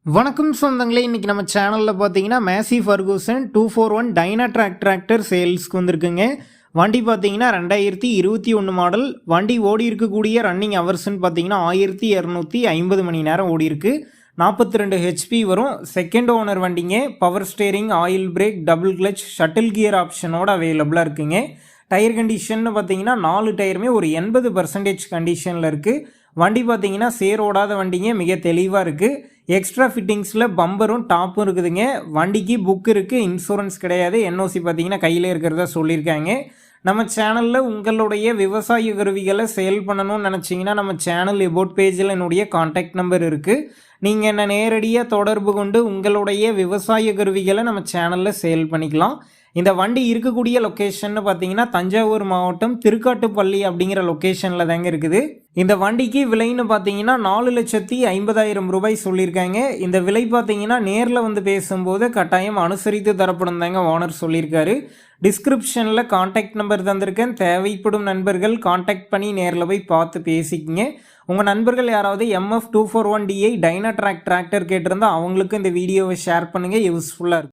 வணக்கம் சொந்தங்களே, இன்றைக்கி நம்ம சேனலில் பார்த்தீங்கன்னா மேசி ஃபர்கூசன் 241 டைனாட்ராக் டிராக்டர் சேல்ஸ்க்கு வந்திருக்குங்க. வண்டி பார்த்தீங்கன்னா 2021 மாடல். வண்டி ஓடி இருக்கக்கூடிய ரன்னிங் ஹவர்ஸ்ன்னு பார்த்தீங்கன்னா 1250 மணி நேரம் ஓடி இருக்கு. 42 ஹெச்பி வரும். செகண்ட் ஓனர் வண்டிங்க. Power steering, oil brake, double clutch, shuttle gear ஆப்ஷனோட அவைலபிளாக இருக்குங்க. டயர் கண்டிஷன் பார்த்தீங்கன்னா 4 டயருமே ஒரு 80% கண்டிஷனில் இருக்குது. வண்டி பார்த்தீங்கன்னா சேரோடாத வண்டிங்க, மிக தெளிவாக இருக்குது. எக்ஸ்ட்ரா ஃபிட்டிங்ஸில் பம்பரும் டாப்பும் இருக்குதுங்க. வண்டிக்கு புக் இருக்குது, இன்சூரன்ஸ் கிடையாது. என்ஓசி பார்த்தீங்கன்னா கையில் இருக்கிறதா சொல்லியிருக்காங்க. நம்ம சேனலில் உங்களுடைய விவசாய கருவிகளை சேல் பண்ணணும்னு நினச்சிங்கன்னா நம்ம சேனல் எபோட் பேஜில் என்னுடைய கான்டாக்ட் நம்பர் இருக்குது. நீங்கள் என்ன நேரடியாக தொடர்பு கொண்டு உங்களுடைய விவசாய கருவிகளை நம்ம சேனலில் சேல் பண்ணிக்கலாம். இந்த வண்டி இருக்கக்கூடிய லொக்கேஷன் பார்த்தீங்கன்னா தஞ்சாவூர் மாவட்டம் திருக்காட்டுப்பள்ளி அப்படிங்கிற லொக்கேஷனில் தாங்க இருக்குது. இந்த வண்டிக்கு விலைன்னு பார்த்தீங்கன்னா 4,50,000 ரூபாய் சொல்லியிருக்காங்க. இந்த விலை பார்த்தீங்கன்னா நேரில் வந்து பேசும்போது கட்டாயம் அனுசரித்து தரப்படும் தாங்க ஓனர் சொல்லியிருக்காரு. டிஸ்கிரிப்ஷனில் கான்டாக்ட் நம்பர் தந்திருக்கேன். தேவைப்படும் நண்பர்கள் கான்டாக்ட் பண்ணி நேரில் போய் பார்த்து பேசிக்கிங்க. உங்கள் நண்பர்கள் யாராவது MF 241DI டைனாட்ராக் டிராக்டர் கேட்டிருந்தால் அவங்களுக்கு இந்த வீடியோவை ஷேர் பண்ணுங்கள், யூஸ்ஃபுல்லாக இருக்கும்.